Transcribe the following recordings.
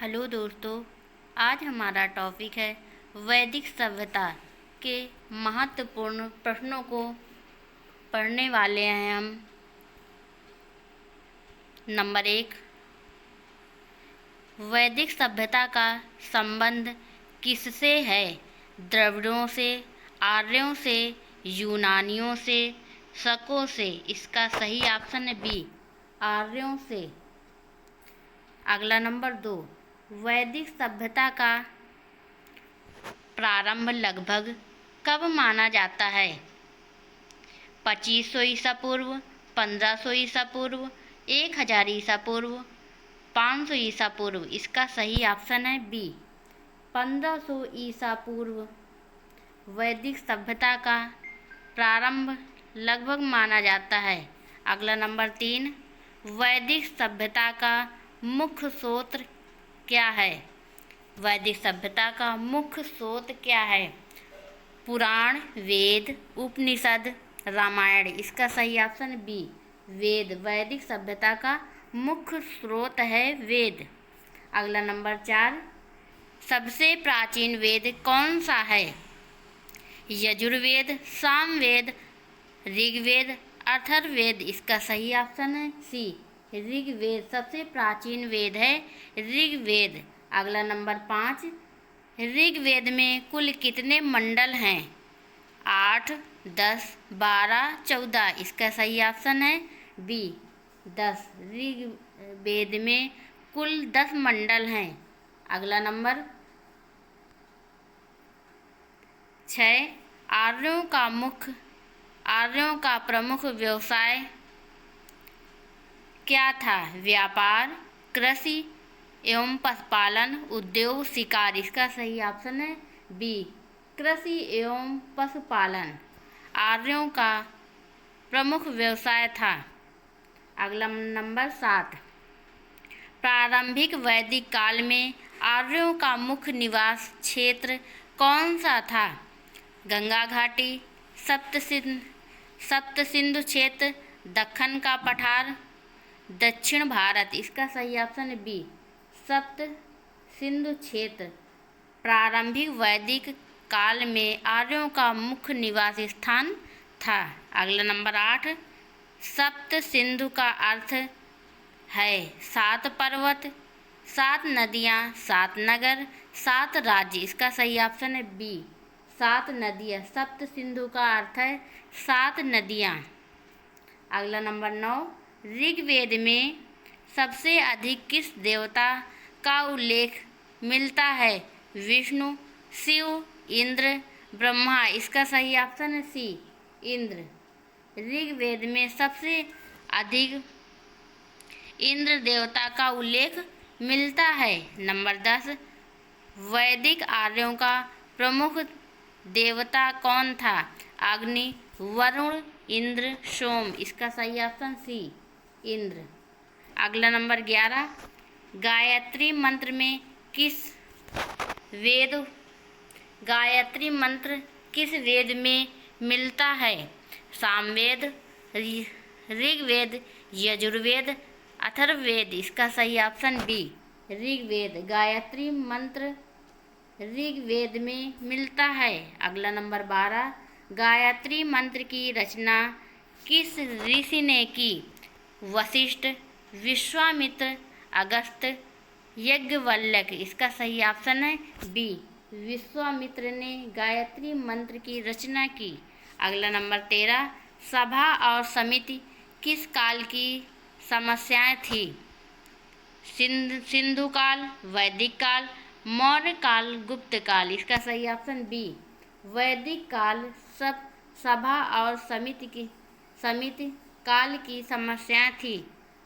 Hello दोस्तों, आज हमारा टॉपिक है वैदिक सभ्यता के महत्वपूर्ण प्रश्नों को पढ़ने वाले हैं हम। नंबर 1, वैदिक सभ्यता का संबंध किससे है? द्रविड़ों से, आर्यों से, यूनानियों से, शकों से। इसका सही ऑप्शन है बी, आर्यों से। अगला नंबर 2, वैदिक सभ्यता का प्रारंभ लगभग कब माना जाता है? 2500 ईसा पूर्व, 1500 ईसा पूर्व, 1000 ईसा पूर्व, 500 ईसा पूर्व। इसका सही ऑप्शन है बी, 1500 ईसा पूर्व वैदिक सभ्यता का प्रारंभ लगभग माना जाता है। अगला नंबर 3, वैदिक सभ्यता का मुख्य स्रोत क्या है? वैदिक सभ्यता का मुख्य स्रोत क्या है? पुराण, वेद, उपनिषद, रामायण। इसका सही ऑप्शन बी, वेद। वैदिक सभ्यता का मुख्य स्रोत है वेद। अगला नंबर 4, सबसे प्राचीन वेद कौन सा है? यजुर्वेद, सामवेद, ऋग्वेद, अथर्ववेद। इसका सही ऑप्शन है सी, ऋग्वेद। सबसे प्राचीन वेद है ऋग्वेद। अगला नंबर 5, ऋग्वेद में कुल कितने मंडल हैं? 8, 10, 12, 14। इसका सही ऑप्शन है बी, 10। ऋग्वेद में कुल 10 मंडल हैं। अगला नंबर 6, आर्यों का प्रमुख व्यवसाय क्या था? व्यापार, कृषि एवं पशुपालन, उद्योग, शिकार। इसका सही ऑप्शन है बी, कृषि एवं पशुपालन आर्यों का प्रमुख व्यवसाय था। अगला नंबर 7, प्रारंभिक वैदिक काल में आर्यों का मुख्य निवास क्षेत्र कौन सा था? गंगा घाटी, सप्त सिंधु क्षेत्र, दक्कन का पठार, दक्षिण भारत। इसका सही ऑप्शन है बी, सप्त सिंधु क्षेत्र प्रारंभिक वैदिक काल में आर्यों का मुख्य निवास स्थान था। अगला नंबर 8, सप्त सिंधु का अर्थ है 7 पर्वत, 7 नदियाँ, 7 नगर, 7 राज्य। इसका सही ऑप्शन है बी, 7 नदियाँ। सप्त सिंधु का अर्थ है 7 नदियाँ। अगला नंबर 9, ऋग्वेद में सबसे अधिक किस देवता का उल्लेख मिलता है? विष्णु, शिव, इंद्र, ब्रह्मा। इसका सही ऑप्शन है सी, इंद्र। ऋग्वेद में सबसे अधिक इंद्र देवता का उल्लेख मिलता है। नंबर 10, वैदिक आर्यों का प्रमुख देवता कौन था? अग्नि, वरुण, इंद्र, सोम। इसका सही ऑप्शन सी, इंद्र। अगला नंबर 11, गायत्री मंत्र में गायत्री मंत्र किस वेद में मिलता है? सामवेद, ऋग्वेद, यजुर्वेद, अथर्ववेद। इसका सही ऑप्शन बी, ऋग्वेद। गायत्री मंत्र ऋग्वेद में मिलता है। अगला नंबर 12, गायत्री मंत्र की रचना किस ऋषि ने की? वशिष्ठ, विश्वामित्र, अगस्त्य, याज्ञवल्क्य। इसका सही ऑप्शन है बी, विश्वामित्र ने गायत्री मंत्र की रचना की। अगला नंबर 13, सभा और समिति किस काल की समस्याएं थी? सिंधु काल, वैदिक काल, मौर्य काल, गुप्त काल। इसका सही ऑप्शन बी, वैदिक काल सभा और समिति काल की समस्याएं थी।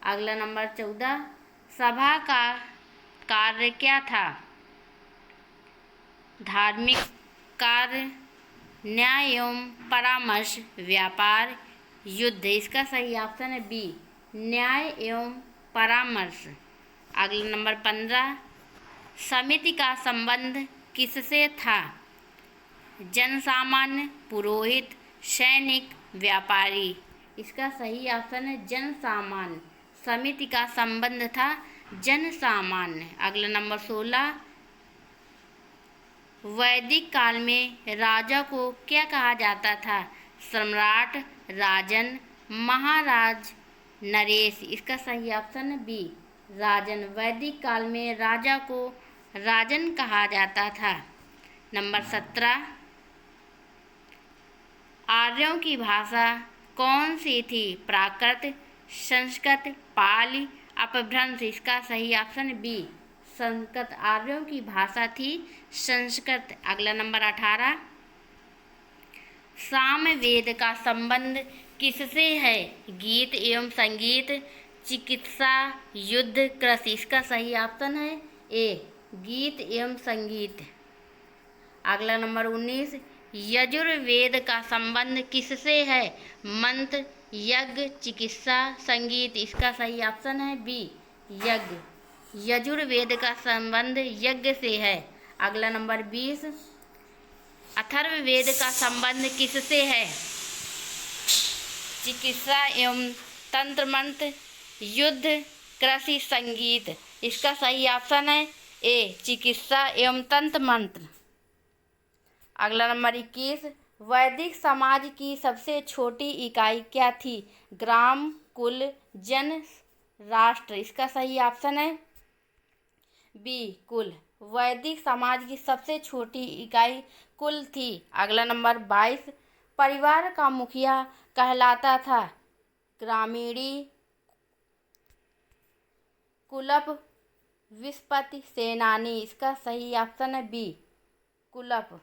अगला नंबर 14, सभा का कार्य क्या था? धार्मिक कार्य, न्याय एवं परामर्श, व्यापार, युद्ध। इसका सही ऑप्शन है बी, न्याय एवं परामर्श। अगला नंबर 15, समिति का संबंध किससे था? जनसामान्य, पुरोहित, सैनिक, व्यापारी। इसका सही ऑप्शन है जनसामान्य। समिति का संबंध था जन सामान्य। अगला नंबर 16, वैदिक काल में राजा को क्या कहा जाता था? सम्राट, राजन, महाराज, नरेश। इसका सही ऑप्शन है बी, राजन। वैदिक काल में राजा को राजन कहा जाता था। नंबर 17, आर्यों की भाषा कौन सी थी? प्राकृत, संस्कृत, पाली, अपभ्रंश। इसका सही ऑप्शन है बी, संस्कृत। आर्यों की भाषा थी संस्कृत। अगला नंबर 18, सामवेद का संबंध किससे है? गीत एवं संगीत, चिकित्सा, युद्ध, कृषि। इसका सही ऑप्शन है ए, गीत एवं संगीत। अगला नंबर 19, यजुर्वेद का संबंध किससे है? मंत्र, यज्ञ, चिकित्सा, संगीत। इसका सही ऑप्शन है बी, यज्ञ। यजुर्वेद का संबंध यज्ञ से है। अगला नंबर 20, अथर्ववेद का संबंध किससे है? चिकित्सा एवं तंत्र मंत्र, युद्ध, कृषि, संगीत। इसका सही ऑप्शन है ए, चिकित्सा एवं तंत्र मंत्र। अगला नंबर 21, वैदिक समाज की सबसे छोटी इकाई क्या थी? ग्राम, कुल, जन, राष्ट्र। इसका सही ऑप्शन है बी, कुल। वैदिक समाज की सबसे छोटी इकाई कुल थी। अगला नंबर 22, परिवार का मुखिया कहलाता था? ग्रामीणी, कुलप, विस्पति, सेनानी। इसका सही ऑप्शन है बी, कुलप।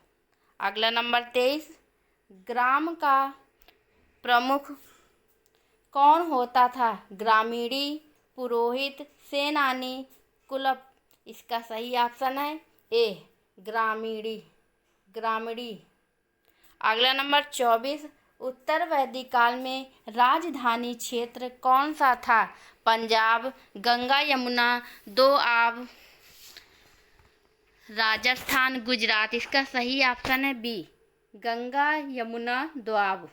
अगला नंबर 23, ग्राम का प्रमुख कौन होता था? ग्रामीणी, पुरोहित, सेनानी, कुलप। इसका सही ऑप्शन है ए, ग्रामीणी, ग्रामीणी। अगला नंबर 24, उत्तर वैदिक काल में राजधानी क्षेत्र कौन सा था? पंजाब, गंगा यमुना, दोआब, राजस्थान, गुजरात। इसका सही ऑप्शन है बी, गंगा यमुना दोआब।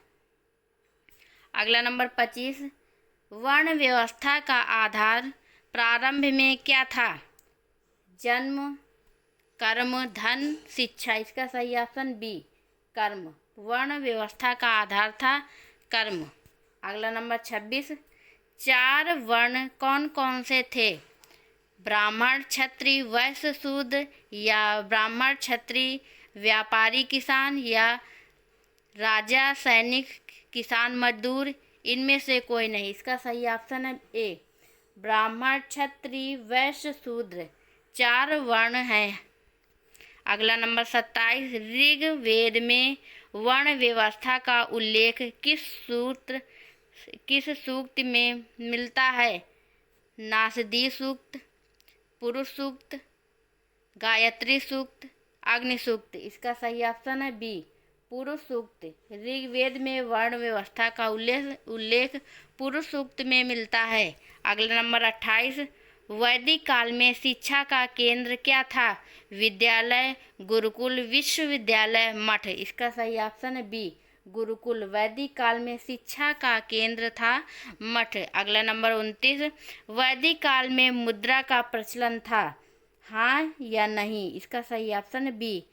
अगला नंबर 25, वर्ण व्यवस्था का आधार प्रारंभ में क्या था? जन्म, कर्म, धन, शिक्षा। इसका सही ऑप्शन बी, कर्म। वर्ण व्यवस्था का आधार था कर्म। अगला नंबर 26, 4 वर्ण कौन कौन से थे? ब्राह्मण, क्षत्रिय, वैश्य, शूद्र, या ब्राह्मण, क्षत्रिय, व्यापारी, किसान, या राजा, सैनिक, किसान, मजदूर। इनमें से कोई नहीं। इसका सही ऑप्शन है ए, ब्राह्मण, क्षत्रिय, वैश्य, शूद्र। 4 वर्ण हैं। अगला नंबर 27, ऋग्वेद में वर्ण व्यवस्था का उल्लेख किस सूक्त में मिलता है? नासदी सूक्त, पुरुष सूक्त, गायत्री सूक्त, अग्नि सूक्त। इसका सही ऑप्शन है बी, पुरुष सूक्त। ऋग्वेद में वर्ण व्यवस्था का उल्लेख पुरुष सूक्त में मिलता है। अगला नंबर 28, वैदिक काल में शिक्षा का केंद्र क्या था? विद्यालय, गुरुकुल, विश्वविद्यालय, मठ। इसका सही ऑप्शन है बी, गुरुकुल। वैदिक काल में शिक्षा का केंद्र था मठ। अगला नंबर 29, वैदिक काल में मुद्रा का प्रचलन था? हाँ या नहीं। इसका सही ऑप्शन है बी,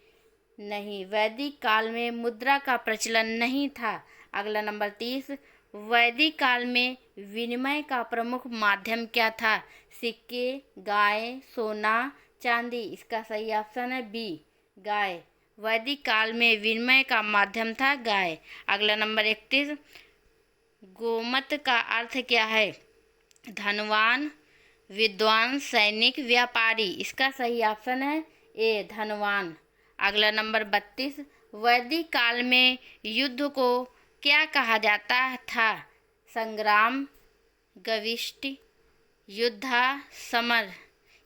नहीं। वैदिक काल में मुद्रा का प्रचलन नहीं था। अगला नंबर 30, वैदिक काल में विनिमय का प्रमुख माध्यम क्या था? सिक्के, गाय, सोना, चांदी। इसका सही ऑप्शन है बी, गाय। वैदिक काल में विनिमय का माध्यम था गाय। अगला नंबर 31, गोमत का अर्थ क्या है? धनवान, विद्वान, सैनिक, व्यापारी। इसका सही ऑप्शन है ए, धनवान। अगला नंबर 32, वैदिक काल में युद्ध को क्या कहा जाता था? संग्राम, गविष्ट, युद्धा, समर।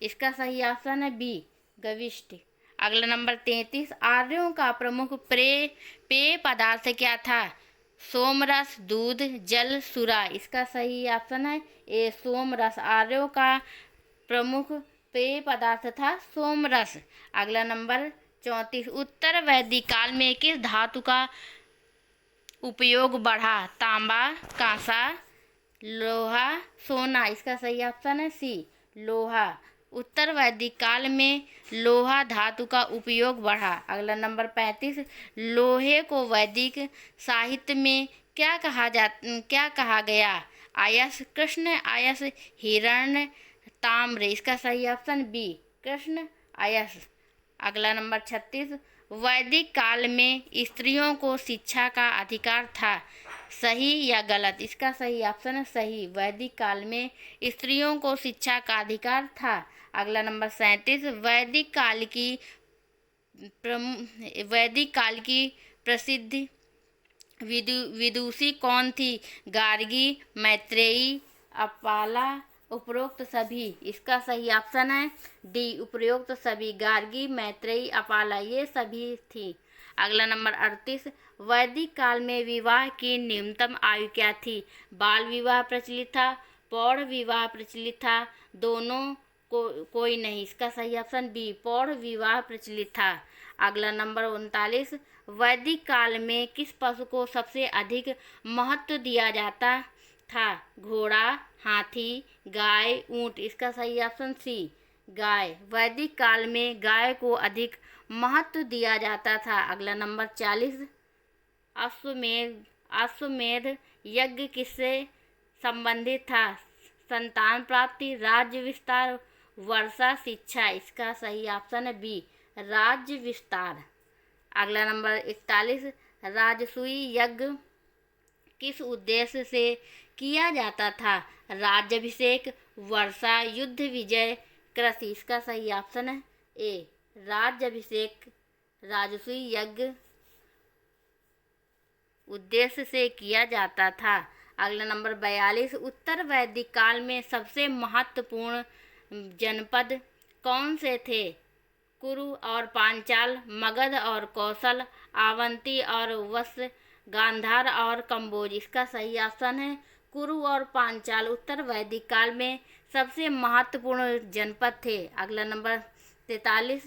इसका सही ऑप्शन है बी, गविष्ट। अगला नंबर 33, आर्यों का प्रमुख पेय पदार्थ क्या था? सोमरस, दूध, जल, सुरा। इसका सही ऑप्शन है ए, सोमरस। आर्यों का प्रमुख पेय पदार्थ था सोमरस। अगला नंबर 34, उत्तर वैदिक काल में किस धातु का उपयोग बढ़ा? तांबा, कांसा, लोहा, सोना। इसका सही ऑप्शन है सी, लोहा। उत्तर वैदिक काल में लोहा धातु का उपयोग बढ़ा। अगला नंबर 35, लोहे को वैदिक साहित्य में क्या कहा गया? आयस, कृष्ण आयस, हिरण्य, ताम्र। इसका सही ऑप्शन बी, कृष्ण आयस। अगला नंबर 36, वैदिक काल में स्त्रियों को शिक्षा का अधिकार था, सही या गलत? इसका सही ऑप्शन है सही, वैदिक काल में स्त्रियों को शिक्षा का अधिकार था। अगला नंबर 37, वैदिक काल की प्रसिद्ध विदुषी कौन थी? गार्गी, मैत्रेयी, अपाला, उपरोक्त सभी। इसका सही ऑप्शन है डी, उपरोक्त सभी। गार्गी, मैत्रेयी, अपाला ये सभी थी। अगला नंबर 38, वैदिक काल में विवाह की न्यूनतम आयु क्या थी? बाल विवाह प्रचलित था, प्रौढ़ विवाह प्रचलित था, दोनों कोई नहीं। इसका सही ऑप्शन बी, प्रौढ़ विवाह प्रचलित था। अगला नंबर 39, वैदिक काल में किस पशु को सबसे अधिक महत्व दिया जाता था? घोड़ा, हाथी, गाय, ऊंट। इसका सही ऑप्शन सी, गाय। वैदिक काल में गाय को अधिक महत्व दिया जाता था। अगला नंबर 40, अश्वमेध यज्ञ किससे संबंधित था? संतान प्राप्ति, राज्य विस्तार, वर्षा, शिक्षा। इसका सही ऑप्शन है बी, राज्य विस्तार। अगला नंबर 41, राजसूय यज्ञ किस उद्देश्य से किया जाता था? राज्याभिषेक, वर्षा, युद्ध विजय, कृषि। इसका सही ऑप्शन है ए, राज्याभिषेक। राजसूय यज्ञ उद्देश्य से किया जाता था। अगला नंबर 42, उत्तर वैदिक काल में सबसे महत्वपूर्ण जनपद कौन से थे? कुरु और पांचाल, मगध और कौशल, अवंती और वत्स, गांधार और कंबोज। इसका सही ऑप्शन है कुरु और पांचाल उत्तर वैदिक काल में सबसे महत्वपूर्ण जनपद थे। अगला नंबर 43,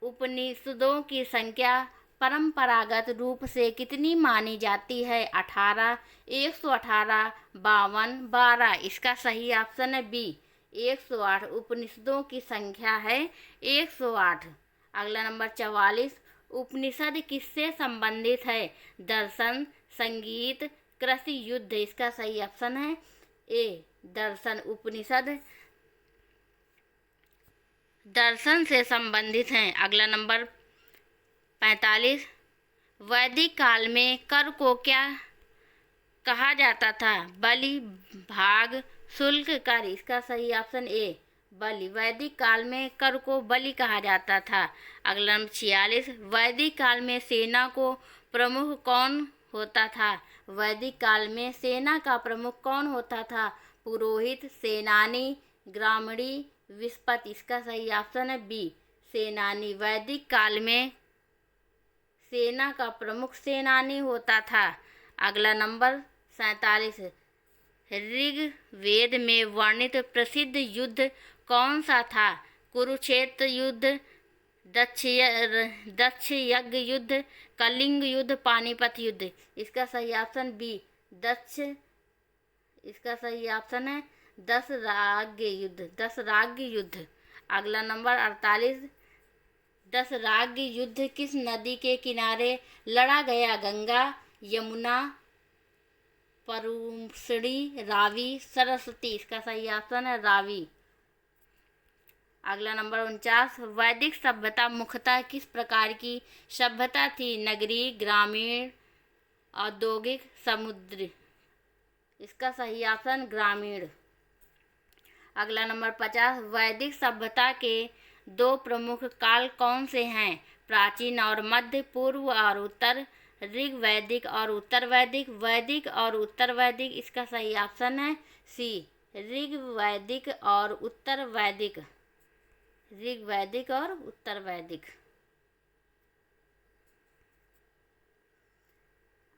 उपनिषदों की संख्या परंपरागत रूप से कितनी मानी जाती है? 18, 118, 52, 12। इसका सही ऑप्शन है बी, 108। उपनिषदों की संख्या है 108। अगला नंबर 44, उपनिषद किससे संबंधित है? दर्शन, संगीत, कृषि, युद्ध। इसका सही ऑप्शन है ए, दर्शन। उपनिषद दर्शन से संबंधित हैं। अगला नंबर 45, वैदिक काल में कर को क्या कहा जाता था? बलि, भाग, शुल्क, कर। इसका सही ऑप्शन ए, बलि। वैदिक काल में कर को बलि कहा जाता था। अगला नंबर 46, वैदिक काल में सेना को प्रमुख कौन होता था? वैदिक काल में सेना का प्रमुख कौन होता था? पुरोहित, सेनानी, ग्रामणी, विस्पति। इसका सही ऑप्शन है बी, सेनानी। वैदिक काल में सेना का प्रमुख सेनानी होता था। अगला नंबर 47, ऋग्वेद में वर्णित प्रसिद्ध युद्ध कौन सा था? कुरुक्षेत्र युद्ध, दक्ष यज्ञ युद्ध, कलिंग युद्ध, पानीपत युद्ध। इसका सही ऑप्शन बी, दक्ष। इसका सही ऑप्शन है दशराग्य युद्ध, दशराग्य युद्ध। अगला नंबर 48, दशराग्य युद्ध किस नदी के किनारे लड़ा गया? गंगा, यमुना, परुष्णी, रावी, सरस्वती। इसका सही ऑप्शन है रावी। अगला नंबर 49, वैदिक सभ्यता मुख्यतः किस प्रकार की सभ्यता थी? नगरीय, ग्रामीण, औद्योगिक, समुद्री। इसका सही ऑप्शन ग्रामीण। अगला नंबर 50, वैदिक सभ्यता के दो प्रमुख काल कौन से हैं? प्राचीन और मध्य, पूर्व और उत्तर, ऋग्वैदिक और उत्तर वैदिक, वैदिक और उत्तर वैदिक। इसका सही ऑप्शन है सी, ऋग्वैदिक और उत्तर वैदिक। ऋग्वैदिक और उत्तर वैदिक।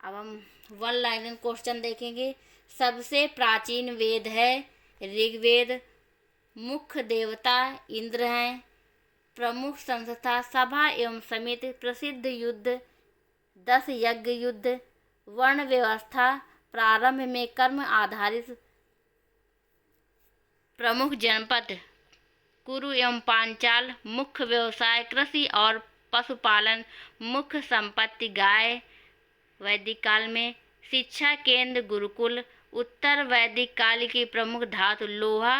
अब हम वन लाइनर क्वेश्चन देखेंगे। सबसे प्राचीन वेद है ऋग्वेद, मुख्य देवता इंद्र हैं, प्रमुख संस्था सभा एवं समिति, प्रसिद्ध युद्ध 10 यज्ञ युद्ध, वर्ण व्यवस्था, प्रारंभ में कर्म आधारित प्रमुख जनपद कुरु एवं पांचाल। मुख्य व्यवसाय कृषि और पशुपालन। मुख्य संपत्ति गाय वैदिक काल में। शिक्षा केंद्र गुरुकुल। उत्तर वैदिक काल की प्रमुख धातु लोहा